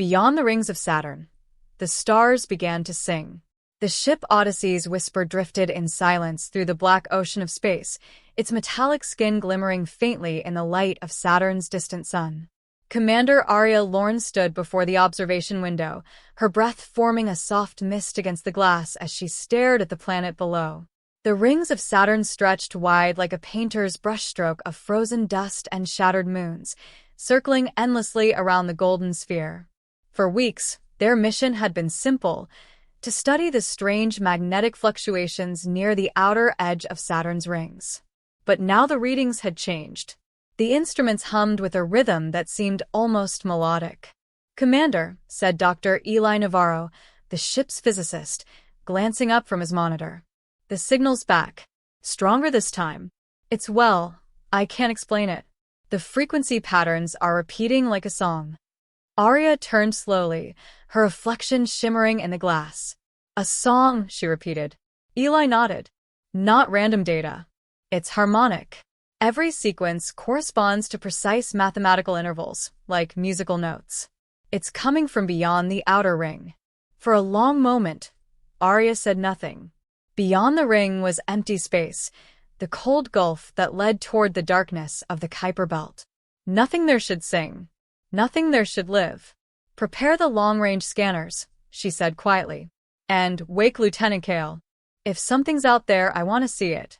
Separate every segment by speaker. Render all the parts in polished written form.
Speaker 1: Beyond the rings of Saturn, the stars began to sing. The ship Odyssey's whisper drifted in silence through the black ocean of space, its metallic skin glimmering faintly in the light of Saturn's distant sun. Commander Aria Lorne stood before the observation window, her breath forming a soft mist against the glass as she stared at the planet below. The rings of Saturn stretched wide like a painter's brushstroke of frozen dust and shattered moons, circling endlessly around the golden sphere. For weeks, their mission had been simple: to study the strange magnetic fluctuations near the outer edge of Saturn's rings. But now the readings had changed. The instruments hummed with a rhythm that seemed almost melodic. "Commander," said Dr. Eli Navarro, the ship's physicist, glancing up from his monitor. "The signal's back. Stronger this time. I can't explain it. The frequency patterns are repeating like a song." Aria turned slowly, her reflection shimmering in the glass. "A song," she repeated. Eli nodded. "Not random data. It's harmonic. Every sequence corresponds to precise mathematical intervals, like musical notes. It's coming from beyond the outer ring." For a long moment, Aria said nothing. Beyond the ring was empty space, the cold gulf that led toward the darkness of the Kuiper Belt. Nothing there should sing. Nothing there should live. "Prepare the long-range scanners," she said quietly. "And wake Lieutenant Kale. If something's out there, I want to see it."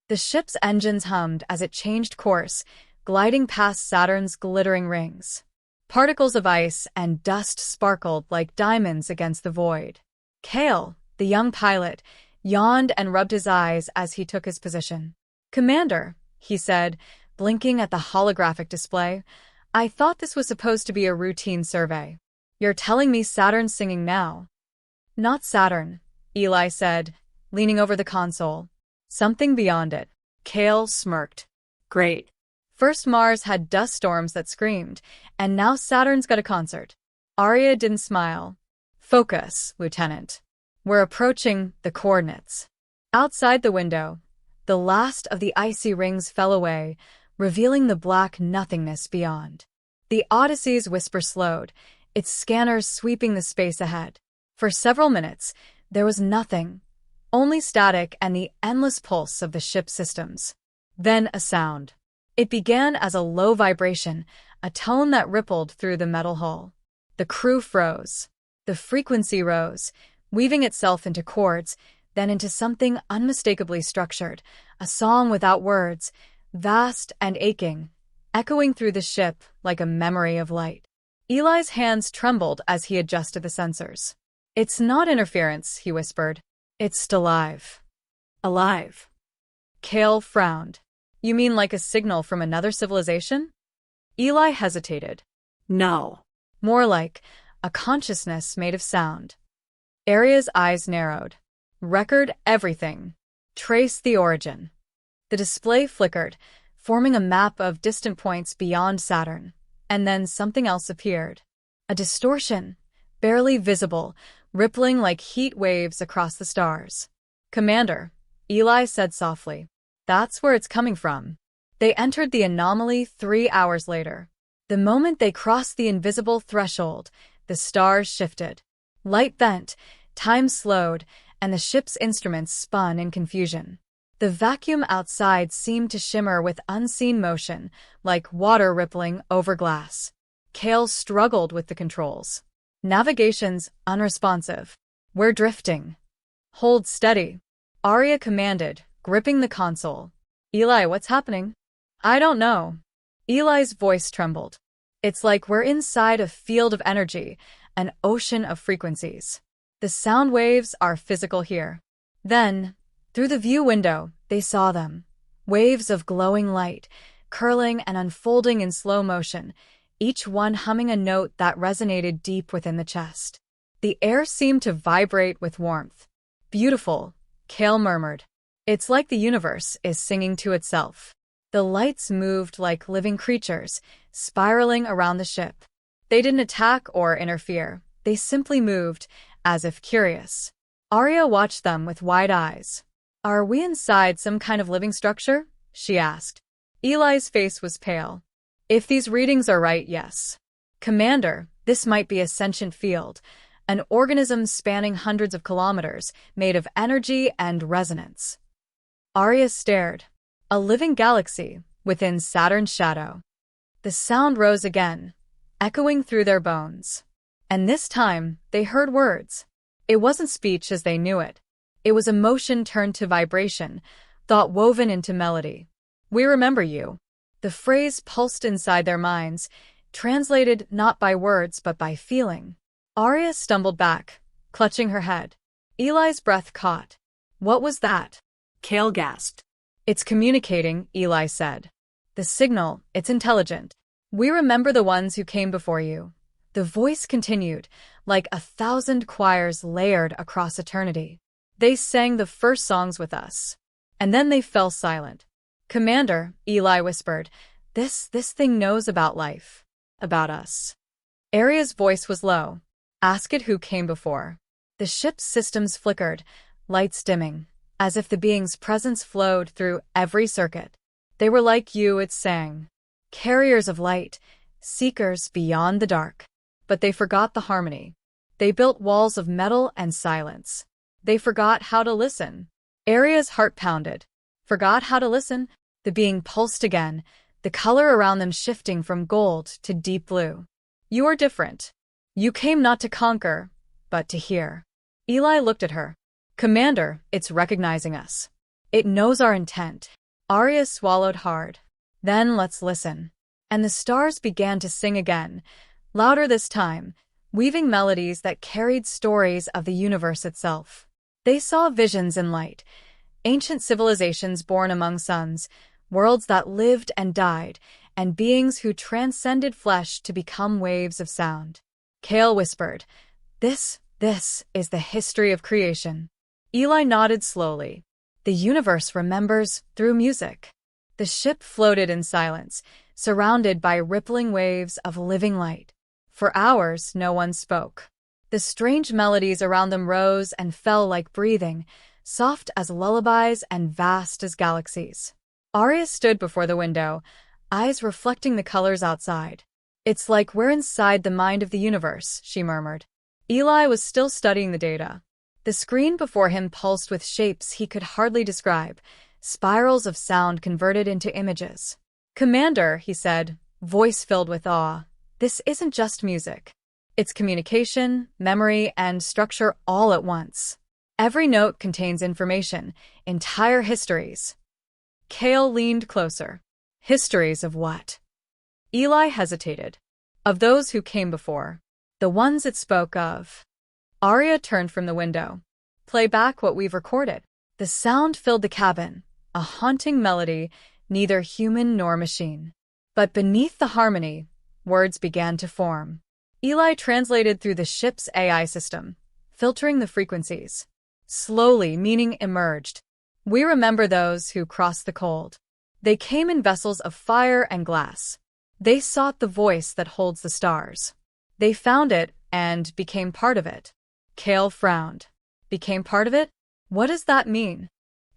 Speaker 1: The ship's engines hummed as it changed course, gliding past Saturn's glittering rings. Particles of ice and dust sparkled like diamonds against the void. Kale, the young pilot, yawned and rubbed his eyes as he took his position. "Commander," he said, blinking at the holographic display, "I thought this was supposed to be a routine survey. You're telling me Saturn's singing now?" "Not Saturn," Eli said, leaning over the console. "Something beyond it." Kale smirked. "Great. First Mars had dust storms that screamed, and now Saturn's got a concert." Aria didn't smile. "Focus, Lieutenant. We're approaching the coordinates." Outside the window, the last of the icy rings fell away, revealing the black nothingness beyond. The Odyssey's whisper slowed, its scanners sweeping the space ahead. For several minutes, there was nothing, only static and the endless pulse of the ship's systems. Then a sound. It began as a low vibration, a tone that rippled through the metal hull. The crew froze. The frequency rose, weaving itself into chords, then into something unmistakably structured, a song without words, vast and aching, echoing through the ship like a memory of light. Eli's hands trembled as he adjusted the sensors. "It's not interference," he whispered. "It's still alive." "Alive?" Kale frowned. "You mean like a signal from another civilization?" Eli hesitated. "No. More like a consciousness made of sound." Aria's eyes narrowed. "Record everything. Trace the origin." The display flickered, forming a map of distant points beyond Saturn, and then something else appeared. A distortion, barely visible, rippling like heat waves across the stars. "Commander," Eli said softly, "that's where it's coming from." They entered the anomaly 3 hours later. The moment they crossed the invisible threshold, the stars shifted. Light bent, time slowed, and the ship's instruments spun in confusion. The vacuum outside seemed to shimmer with unseen motion, like water rippling over glass. Kale struggled with the controls. "Navigation's unresponsive. We're drifting." "Hold steady," Aria commanded, gripping the console. "Eli, what's happening?" "I don't know." Eli's voice trembled. "It's like we're inside a field of energy, an ocean of frequencies. The sound waves are physical here." Then, through the view window, they saw them. Waves of glowing light, curling and unfolding in slow motion, each one humming a note that resonated deep within the chest. The air seemed to vibrate with warmth. "Beautiful," Kale murmured. "It's like the universe is singing to itself." The lights moved like living creatures, spiraling around the ship. They didn't attack or interfere. They simply moved, as if curious. Aria watched them with wide eyes. "Are we inside some kind of living structure?" she asked. Eli's face was pale. "If these readings are right, yes." "Commander, This might be a sentient field, an organism spanning hundreds of kilometers, made of energy and resonance. Aria stared. A living galaxy within Saturn's shadow. The sound rose again, echoing through their bones. And this time, they heard words. It wasn't speech as they knew it. It was emotion turned to vibration, thought woven into melody. "We remember you." The phrase pulsed inside their minds, translated not by words but by feeling. Aria stumbled back, clutching her head. Eli's breath caught. "What was that?"
Speaker 2: Cale gasped.
Speaker 1: "It's communicating," Eli said. "The signal, it's intelligent. We remember the ones who came before you." The voice continued, like 1,000 choirs layered across eternity. "They sang the first songs with us." And then they fell silent. "Commander," Eli whispered, this thing knows about life. About us." Aria's voice was low. "Ask it who came before." The ship's systems flickered, lights dimming, as if the being's presence flowed through every circuit. "They were like you," it sang. "Carriers of light, seekers beyond the dark." But they forgot the harmony. They built walls of metal and silence. They forgot how to listen. Aria's heart pounded. Forgot how to listen? The being pulsed again, the color around them shifting from gold to deep blue. "You are different. You came not to conquer, but to hear." Eli looked at her. "Commander, it's recognizing us. It knows our intent." Aria swallowed hard. "Then let's listen." And the stars began to sing again, louder this time, weaving melodies that carried stories of the universe itself. They saw visions in light, ancient civilizations born among suns, worlds that lived and died, and beings who transcended flesh to become waves of sound. Cale whispered, This is the history of creation." Eli nodded slowly. "The universe remembers through music." The ship floated in silence, surrounded by rippling waves of living light. For hours, no one spoke. The strange melodies around them rose and fell like breathing, soft as lullabies and vast as galaxies. Aria stood before the window, eyes reflecting the colors outside. "It's like we're inside the mind of the universe," she murmured. Eli was still studying the data. The screen before him pulsed with shapes he could hardly describe, spirals of sound converted into images. "Commander," he said, voice filled with awe, "this isn't just music. It's communication, memory, and structure all at once. Every note contains information, entire histories." Cale leaned closer. "Histories of what?" Eli hesitated. "Of those who came before. The ones it spoke of." Aria turned from the window. "Play back what we've recorded." The sound filled the cabin, a haunting melody, neither human nor machine. But beneath the harmony, words began to form. Eli translated through the ship's AI system, filtering the frequencies. Slowly, meaning emerged. "We remember those who crossed the cold. They came in vessels of fire and glass. They sought the voice that holds the stars. They found it and became part of it." Cale frowned. "Became part of it? What does that mean?"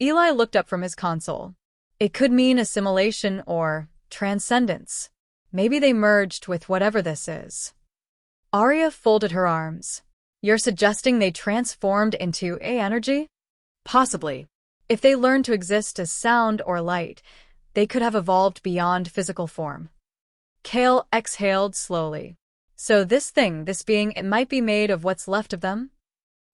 Speaker 1: Eli looked up from his console. "It could mean assimilation or transcendence. Maybe they merged with whatever this is." Aria folded her arms. "You're suggesting they transformed into energy?" "Possibly. If they learned to exist as sound or light, they could have evolved beyond physical form." Cale exhaled slowly. "So this being, it might be made of what's left of them?"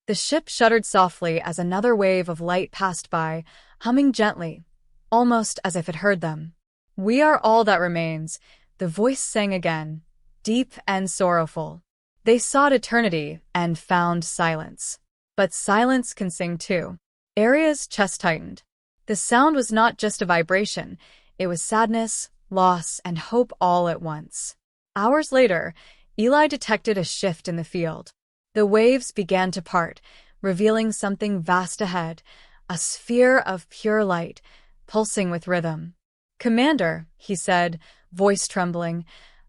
Speaker 1: The ship shuddered softly as another wave of light passed by, humming gently, almost as if it heard them. "We are all that remains," the voice sang again, deep and sorrowful. "They sought eternity and found silence. But silence can sing too." Aria's chest tightened. The sound was not just a vibration, it was sadness, loss, and hope all at once. Hours later, Eli detected a shift in the field. The waves began to part, revealing something vast ahead, a sphere of pure light, pulsing with rhythm. "Commander," he said, voice trembling,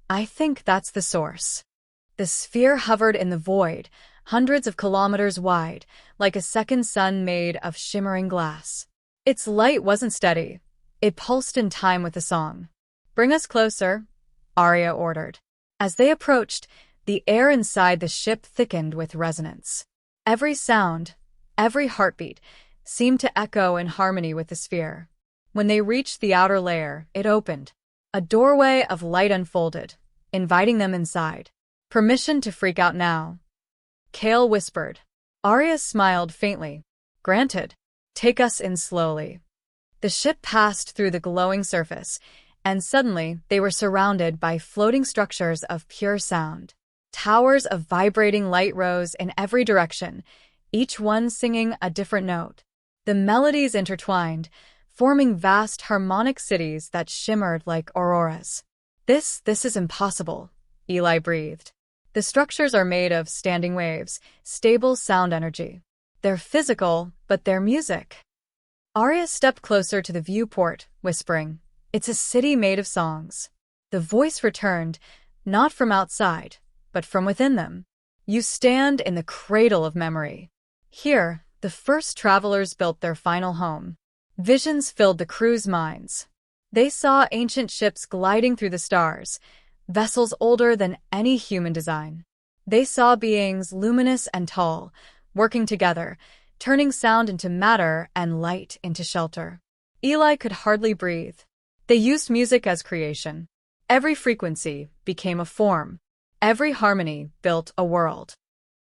Speaker 1: "I think that's the source." The sphere hovered in the void, hundreds of kilometers wide, like a second sun made of shimmering glass. Its light wasn't steady. It pulsed in time with the song. "Bring us closer," Aria ordered. As they approached, The air inside the ship thickened with resonance. Every sound, every heartbeat, seemed to echo in harmony with the sphere. When they reached the outer layer, it opened. A doorway of light unfolded, inviting them inside. "Permission to freak out now," Kale whispered. Aria smiled faintly. "Granted. Take us in slowly." The ship passed through the glowing surface, and suddenly they were surrounded by floating structures of pure sound. Towers of vibrating light rose in every direction, each one singing a different note. The melodies intertwined, forming vast harmonic cities that shimmered like auroras. This is impossible," Eli breathed. "The structures are made of standing waves, stable sound energy. They're physical, but they're music." Aria stepped closer to the viewport, whispering, "It's a city made of songs." The voice returned, not from outside, but from within them. "You stand in the cradle of memory. Here, the first travelers built their final home." Visions filled the crew's minds. They saw ancient ships gliding through the stars, vessels older than any human design. They saw beings luminous and tall, working together, turning sound into matter and light into shelter. Eli could hardly breathe. They used music as creation. Every frequency became a form. Every harmony built a world.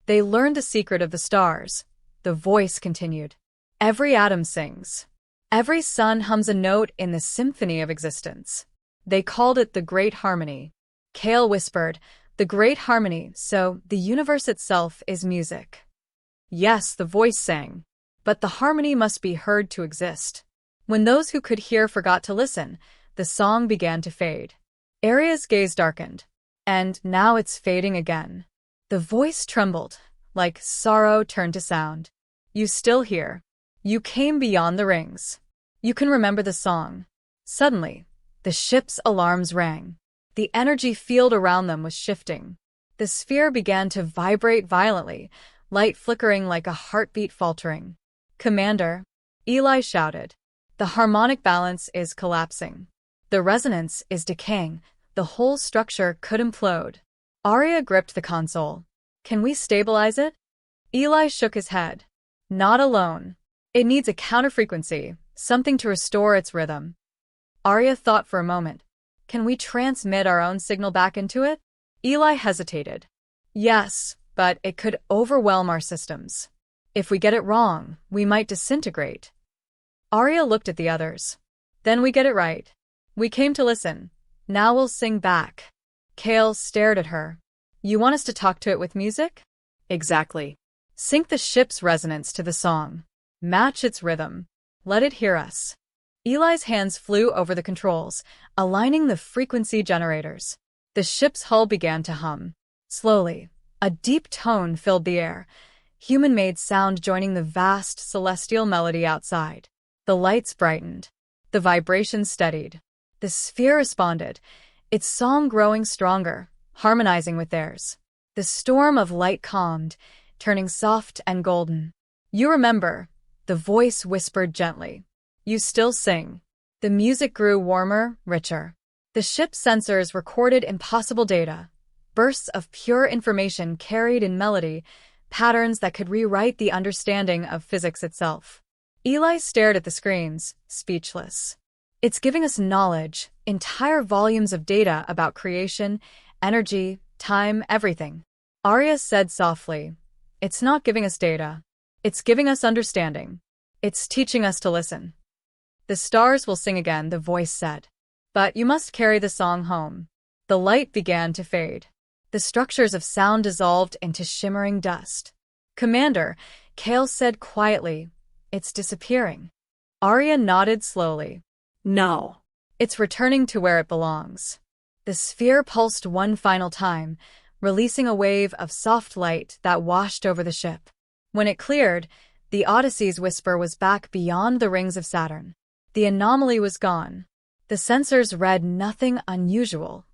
Speaker 1: They learned the secret of the stars. The voice continued. "Every atom sings. Every sun hums a note in the symphony of existence." They called it the Great Harmony. Kale whispered, "The Great Harmony, so the universe itself is music." "Yes," the voice sang, "but the harmony must be heard to exist." When those who could hear forgot to listen, the song began to fade. Aria's gaze darkened. "And now it's fading again." The voice trembled, like sorrow turned to sound. "You still hear. You came beyond the rings. You can remember the song." Suddenly, the ship's alarms rang. The energy field around them was shifting. The sphere began to vibrate violently, light flickering like a heartbeat faltering. "Commander," Eli shouted, "the harmonic balance is collapsing. The resonance is decaying. The whole structure could implode." Aria gripped the console. "Can we stabilize it?" Eli shook his head. "Not alone. It needs a counterfrequency, something to restore its rhythm." Aria thought for a moment. "Can we transmit our own signal back into it?" Eli hesitated. "Yes, but it could overwhelm our systems. If we get it wrong, we might disintegrate." Aria looked at the others. "Then we get it right. We came to listen. Now we'll sing back." Kale stared at her. "You want us to talk to it with music?" "Exactly. Sync the ship's resonance to the song. Match its rhythm. Let it hear us." Eli's hands flew over the controls, aligning the frequency generators. The ship's hull began to hum. Slowly, a deep tone filled the air, human-made sound joining the vast celestial melody outside. The lights brightened. The vibrations steadied. The sphere responded, its song growing stronger, harmonizing with theirs. The storm of light calmed, turning soft and golden. "You remember," the voice whispered gently. "You still sing." The music grew warmer, richer. The ship's sensors recorded impossible data, bursts of pure information carried in melody, patterns that could rewrite the understanding of physics itself. Eli stared at the screens, speechless. "It's giving us knowledge, entire volumes of data about creation, energy, time, everything." Aria said softly, "It's not giving us data. It's giving us understanding. It's teaching us to listen." "The stars will sing again," the voice said. "But you must carry the song home." The light began to fade. The structures of sound dissolved into shimmering dust. "Commander," Kale said quietly, "it's disappearing." Aria nodded slowly. "No. It's returning to where it belongs." The sphere pulsed one final time, releasing a wave of soft light that washed over the ship. When it cleared, the Odyssey's whisper was back beyond the rings of Saturn. The anomaly was gone. The sensors read nothing unusual,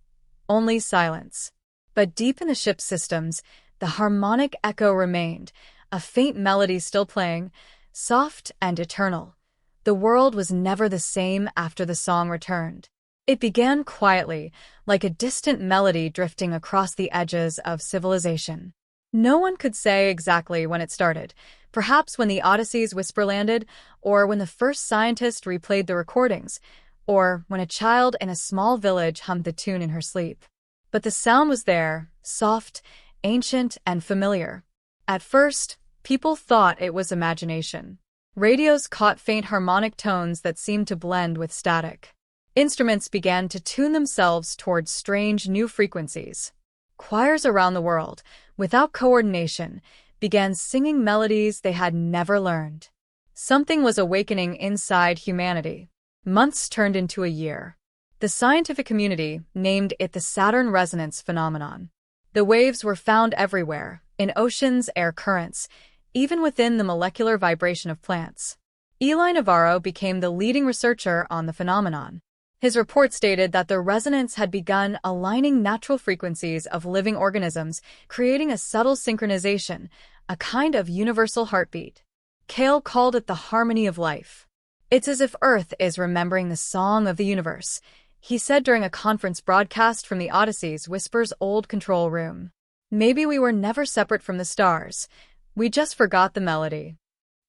Speaker 1: only silence. But deep in the ship's systems, the harmonic echo remained, a faint melody still playing, soft and eternal. The world was never the same after the song returned. It began quietly, like a distant melody drifting across the edges of civilization. No one could say exactly when it started, perhaps when the Odyssey's whisper landed, or when the first scientist replayed the recordings, or when a child in a small village hummed the tune in her sleep. But the sound was there, soft, ancient, and familiar. At first, people thought it was imagination. Radios caught faint harmonic tones that seemed to blend with static. Instruments began to tune themselves towards strange new frequencies. Choirs around the world, without coordination, began singing melodies they had never learned. Something was awakening inside humanity. Months turned into a year. The scientific community named it the Saturn resonance phenomenon. The waves were found everywhere, in oceans, air currents, even within the molecular vibration of plants. Eli Navarro became the leading researcher on the phenomenon. His report stated that the resonance had begun aligning natural frequencies of living organisms, creating a subtle synchronization, a kind of universal heartbeat. Cale called it the harmony of life. "It's as if Earth is remembering the song of the universe," he said during a conference broadcast from the Odyssey's Whisper's old control room. "Maybe we were never separate from the stars. We just forgot the melody."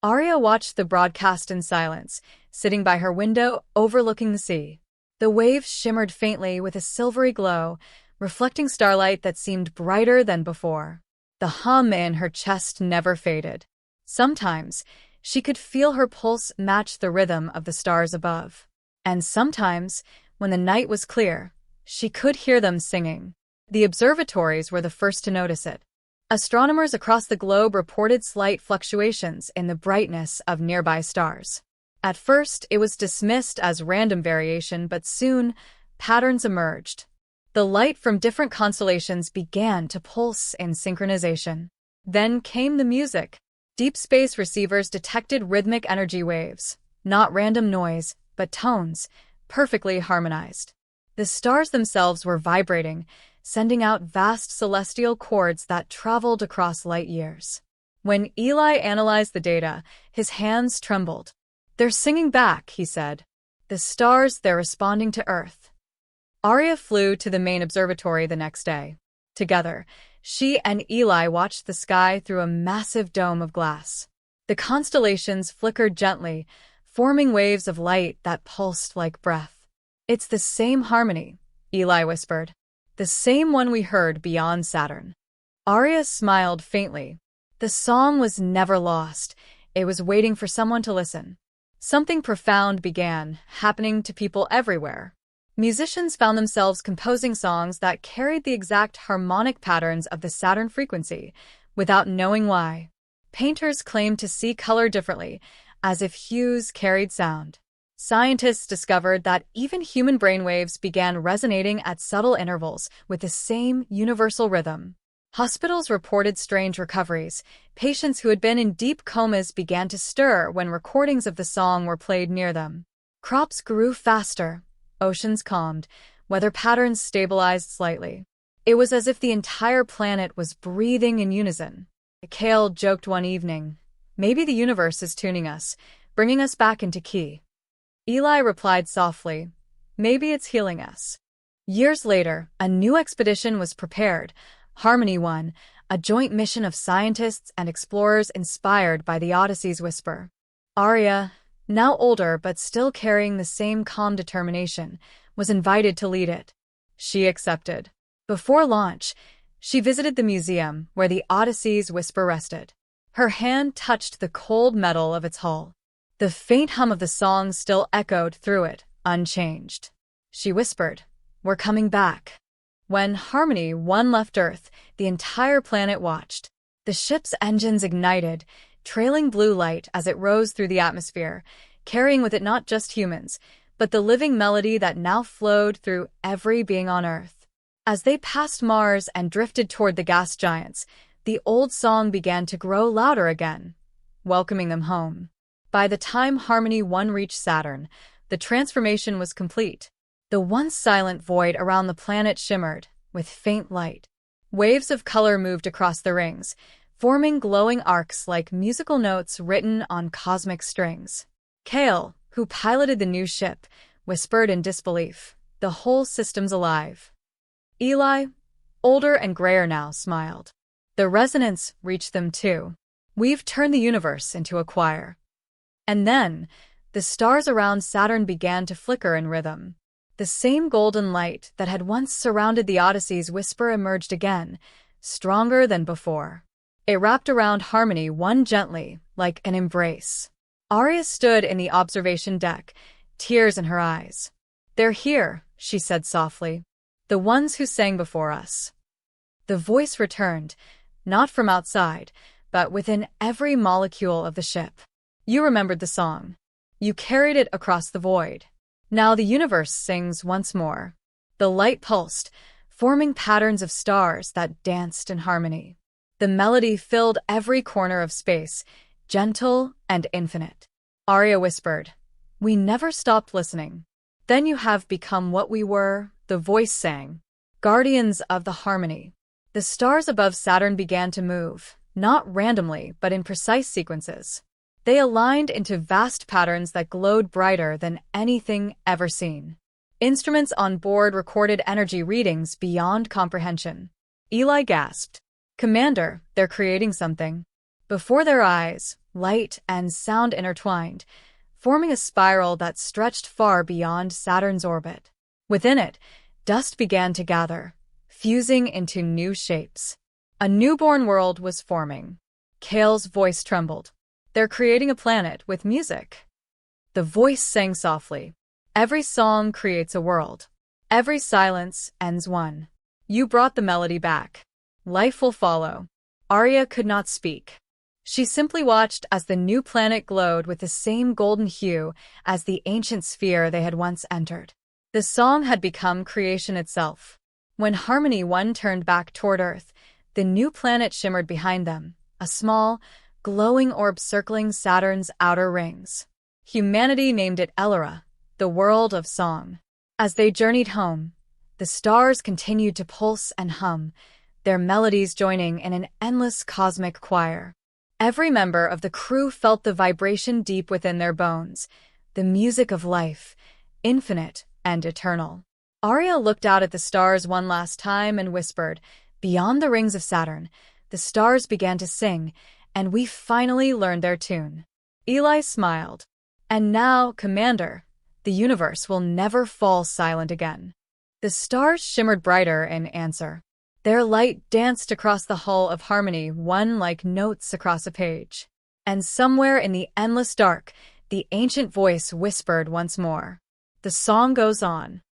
Speaker 1: Aria watched the broadcast in silence, sitting by her window overlooking the sea. The waves shimmered faintly with a silvery glow, reflecting starlight that seemed brighter than before. The hum in her chest never faded. Sometimes, she could feel her pulse match the rhythm of the stars above. And sometimes, when the night was clear, she could hear them singing. The observatories were the first to notice it. Astronomers across the globe reported slight fluctuations in the brightness of nearby stars. At first, it was dismissed as random variation, but soon, patterns emerged. The light from different constellations began to pulse in synchronization. Then came the music. Deep space receivers detected rhythmic energy waves, not random noise, but tones, perfectly harmonized. The stars themselves were vibrating, sending out vast celestial chords that traveled across light years. When Eli analyzed the data, his hands trembled. "They're singing back," he said. "The stars, they're responding to Earth." Aria flew to the main observatory the next day. Together, she and Eli watched the sky through a massive dome of glass. The constellations flickered gently, forming waves of light that pulsed like breath. "It's the same harmony," Eli whispered. "The same one we heard beyond Saturn." Aria smiled faintly. The song was never lost. It was waiting for someone to listen. Something profound began happening to people everywhere. Musicians found themselves composing songs that carried the exact harmonic patterns of the Saturn frequency, without knowing why. Painters claimed to see color differently, as if hues carried sound. Scientists discovered that even human brainwaves began resonating at subtle intervals with the same universal rhythm. Hospitals reported strange recoveries. Patients who had been in deep comas began to stir when recordings of the song were played near them. Crops grew faster, oceans calmed, weather patterns stabilized slightly. It was as if the entire planet was breathing in unison. Cale joked one evening, "Maybe the universe is tuning us, bringing us back into key." Eli replied softly, "Maybe it's healing us." Years later, a new expedition was prepared, Harmony 1, a joint mission of scientists and explorers inspired by the Odyssey's whisper. Aria, now older but still carrying the same calm determination, was invited to lead it. She accepted. Before launch, she visited the museum where the Odyssey's whisper rested. Her hand touched the cold metal of its hull. The faint hum of the song still echoed through it, unchanged. She whispered, "We're coming back." When Harmony 1 left Earth, the entire planet watched. The ship's engines ignited, trailing blue light as it rose through the atmosphere, carrying with it not just humans, but the living melody that now flowed through every being on Earth. As they passed Mars and drifted toward the gas giants, the old song began to grow louder again, welcoming them home. By the time Harmony 1 reached Saturn, the transformation was complete. The once silent void around the planet shimmered with faint light. Waves of color moved across the rings, forming glowing arcs like musical notes written on cosmic strings. Cale, who piloted the new ship, whispered in disbelief, The whole system's alive. Eli, older and grayer now, smiled. The resonance reached them too. We've turned the universe into a choir. And then, the stars around Saturn began to flicker in rhythm. The same golden light that had once surrounded the Odyssey's whisper emerged again, stronger than before. It wrapped around Harmony one gently, like an embrace. Aria stood in the observation deck, tears in her eyes. "They're here," she said softly. "The ones who sang before us." The voice returned, not from outside, but within every molecule of the ship. You remembered the song. You carried it across the void. Now the universe sings once more. The light pulsed, forming patterns of stars that danced in harmony. The melody filled every corner of space, gentle and infinite. Aria whispered, "We never stopped listening. Then you have become what we were," the voice sang, "guardians of the harmony." The stars above Saturn began to move, not randomly, but in precise sequences. They aligned into vast patterns that glowed brighter than anything ever seen. Instruments on board recorded energy readings beyond comprehension. Eli gasped, "Commander, they're creating something." Before their eyes, light and sound intertwined, forming a spiral that stretched far beyond Saturn's orbit. Within it, dust began to gather, fusing into new shapes. A newborn world was forming. Kale's voice trembled. "They're creating a planet with music." The voice sang softly. "Every song creates a world. Every silence ends one. You brought the melody back. Life will follow." Aria could not speak. She simply watched as the new planet glowed with the same golden hue as the ancient sphere they had once entered. The song had become creation itself. When Harmony 1 turned back toward Earth, the new planet shimmered behind them, a small, glowing orb circling Saturn's outer rings. Humanity named it Elora, the world of song. As they journeyed home, the stars continued to pulse and hum, their melodies joining in an endless cosmic choir. Every member of the crew felt the vibration deep within their bones, the music of life, infinite and eternal. Aria looked out at the stars one last time and whispered, "Beyond the rings of Saturn, the stars began to sing, and we finally learned their tune." Eli smiled. "And now, Commander, the universe will never fall silent again." The stars shimmered brighter in answer. Their light danced across the hull of Harmony 1 like notes across a page. And somewhere in the endless dark, the ancient voice whispered once more, "The song goes on."